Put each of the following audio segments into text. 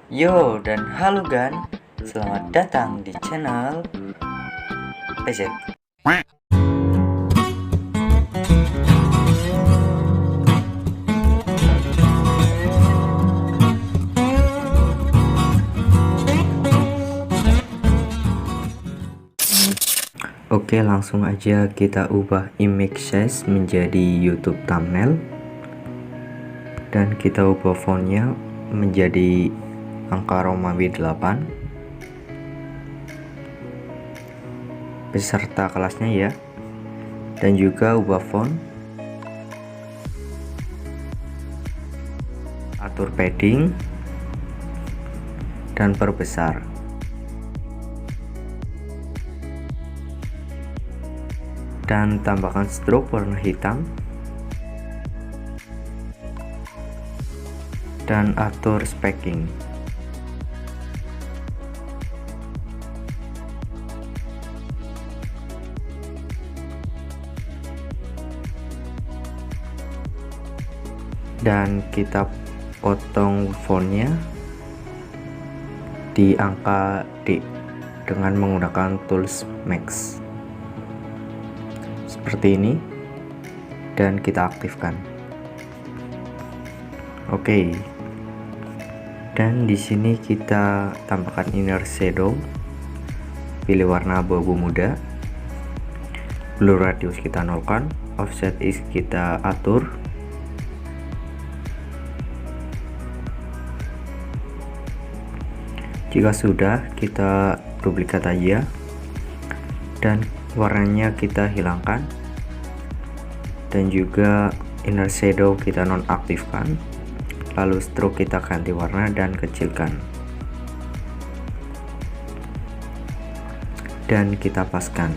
Yo dan halo Gan, selamat datang di channel PZ. Oke, langsung aja kita ubah image size menjadi YouTube thumbnail dan kita ubah fontnya menjadi angka Romawi 8 beserta kelasnya ya, dan juga ubah font, atur padding dan perbesar, dan tambahkan stroke warna hitam dan atur spacing. Dan kita potong fontnya di angka D dengan menggunakan tools Max seperti ini, dan kita aktifkan. Oke. Dan di sini kita tambahkan inner shadow, pilih warna abu-abu muda, blur radius kita nolkan, offset is kita atur. Jika sudah, kita duplikat aja dan warnanya kita hilangkan, dan juga inner shadow kita nonaktifkan. Lalu stroke kita ganti warna dan kecilkan, dan kita paskan.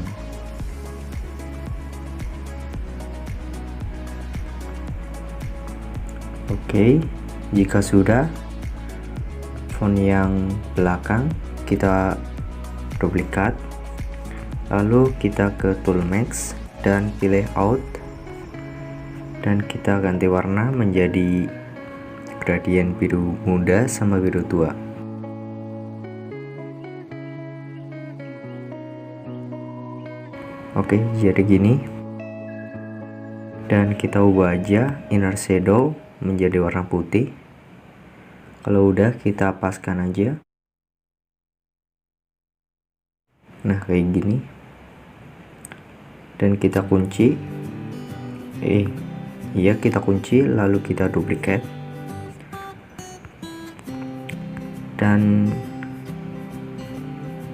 Oke, jika sudah, font yang belakang kita duplikat, lalu kita ke tool Max dan pilih out, dan kita ganti warna menjadi gradien biru muda sama biru tua. Oke, jadi gini, dan kita ubah aja inner shadow menjadi warna putih. Kalau udah, kita paskan aja. Nah, kayak gini. Dan kita kunci. Iya, kita kunci, lalu kita duplikat. Dan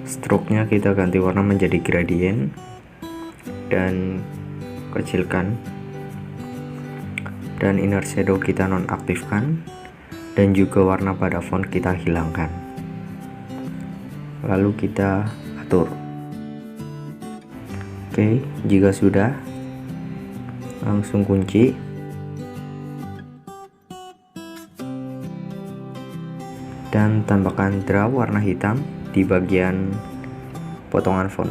stroke-nya kita ganti warna menjadi gradien dan kecilkan. Dan inner shadow kita nonaktifkan, dan juga warna pada font kita hilangkan. Lalu kita atur. Oke, jika sudah, langsung kunci. Dan tambahkan draw warna hitam di bagian potongan font.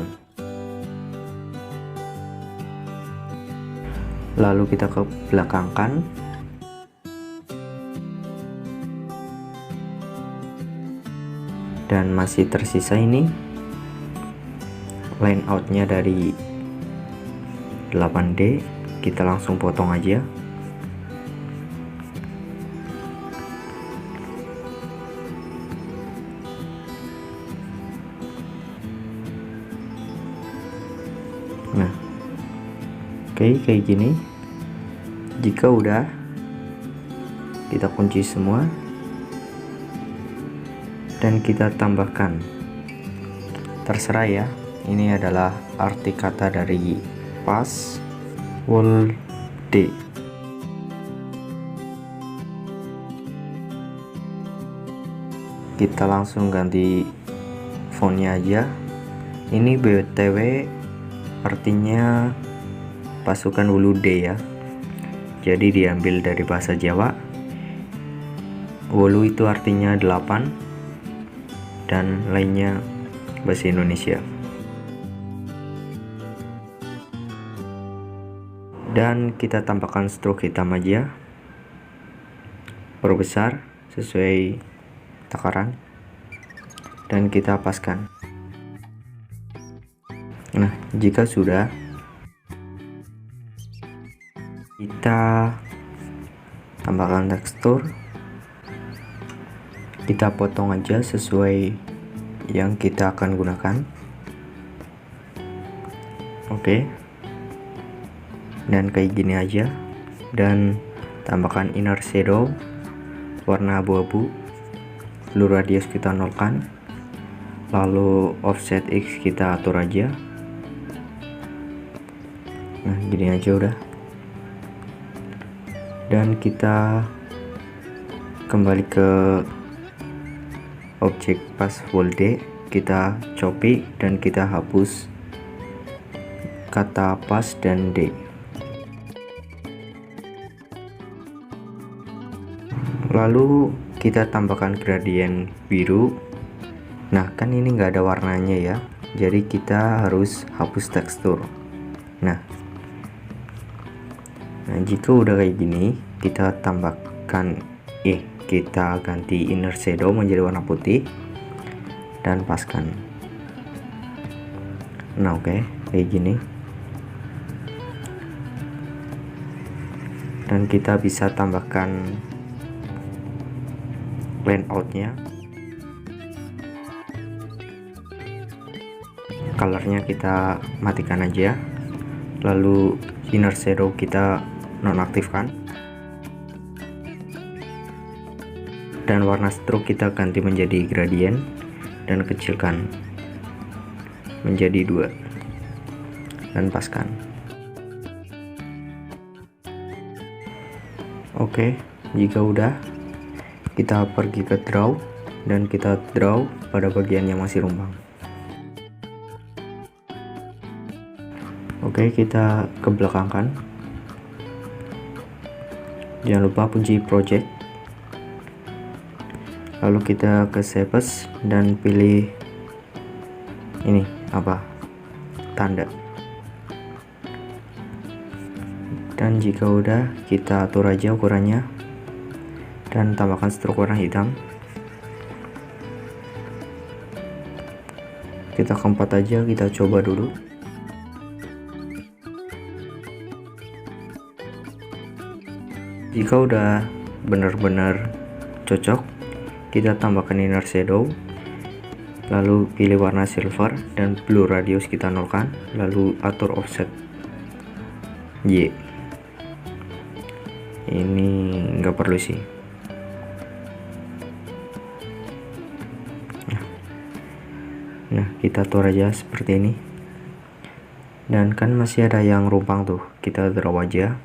Lalu kita ke belakangkan. Dan masih tersisa ini line outnya dari 8D, kita langsung potong aja. Nah, oke, kayak gini. Jika udah, kita kunci semua dan kita tambahkan, terserah ya, ini adalah arti kata dari pas wall D. Kita langsung ganti fontnya aja. Ini BTW artinya pasukan wulu D ya, jadi diambil dari bahasa Jawa. Wulu itu artinya 8 dan lainnya bahasa Indonesia. Dan kita tambahkan stroke hitam aja, perbesar sesuai takaran dan kita paskan. Nah, jika sudah, kita tambahkan tekstur, kita potong aja sesuai yang kita akan gunakan. Oke, dan kayak gini aja. Dan tambahkan inner shadow warna abu-abu, blue radius kita nolkan, lalu offset X kita atur aja. Nah, gini aja udah. Dan kita kembali ke objek pas full D, kita copy dan kita hapus kata pas dan D. Lalu kita tambahkan gradien biru. Nah, kan ini nggak ada warnanya ya, jadi kita harus hapus tekstur. Nah, jika udah kayak gini, kita tambahkan kita ganti inner shadow menjadi warna putih dan paskan. Nah, oke, kayak gini. Dan kita bisa tambahkan layoutnya, colornya kita matikan aja, lalu inner shadow kita nonaktifkan, dan warna stroke kita ganti menjadi gradient dan kecilkan menjadi 2 dan paskan. Oke, jika udah, kita pergi ke draw dan kita draw pada bagian yang masih rumbang. Oke, kita ke belakangkan. Jangan lupa kunci project, lalu kita ke shapes dan pilih ini tanda. Dan jika udah, kita atur aja ukurannya dan tambahkan stroke warna hitam. Kita keempat aja, kita coba dulu. Jika udah benar-benar cocok, kita tambahkan inner shadow, lalu pilih warna silver dan blue radius kita nolkan, lalu atur offset Y. Ini nggak perlu sih. Nah, kita atur aja seperti ini. Dan kan masih ada yang rumpang tuh, kita draw aja.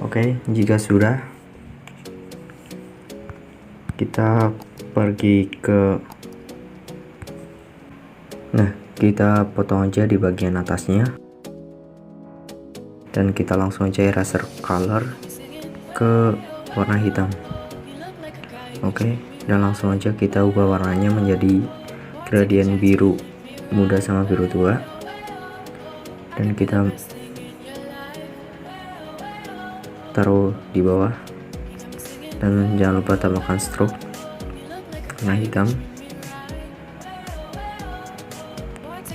Oke, jika sudah, kita pergi ke, kita potong aja di bagian atasnya, dan kita langsung aja eraser color ke warna hitam. Oke, dan langsung aja kita ubah warnanya menjadi gradien biru muda sama biru tua, dan kita taruh di bawah. Dan jangan lupa tambahkan stroke warna hitam,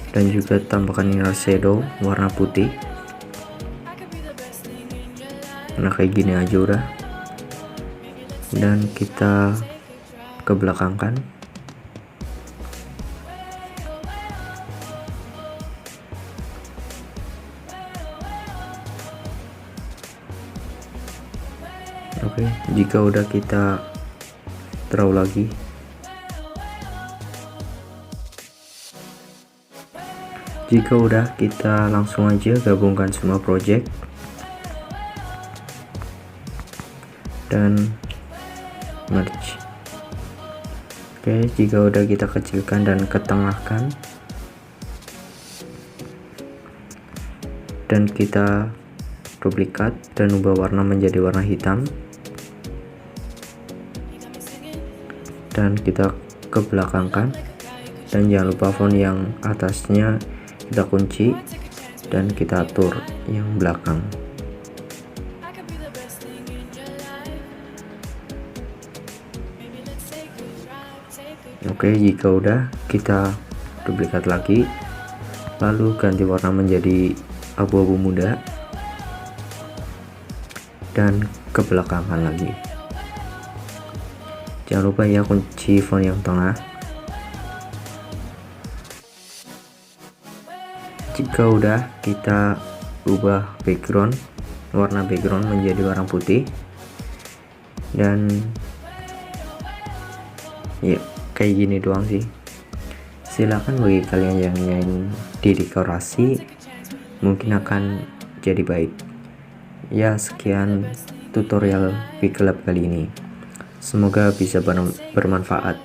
dan juga tambahkan inner shadow warna putih. Nah, kayak gini aja udah. Dan kita ke belakangkan. Oke, jika udah, kita draw lagi. Jika udah, kita langsung aja gabungkan semua project dan merge. Oke, jika udah, kita kecilkan dan ketengahkan, dan kita duplikat dan ubah warna menjadi warna hitam, dan kita ke belakangkan. Dan jangan lupa font yang atasnya kita kunci dan kita atur yang belakang. Oke, jika udah kita duplikat lagi, lalu ganti warna menjadi abu-abu muda dan ke belakangan lagi. Jangan lupa ya kunci font yang tengah. Jika udah, kita ubah warna background menjadi warna putih, dan ya kayak gini doang sih. Silakan bagi kalian yang ingin di dekorasi, mungkin akan jadi baik. Ya, sekian tutorial Piklab kali ini. Semoga bisa bermanfaat.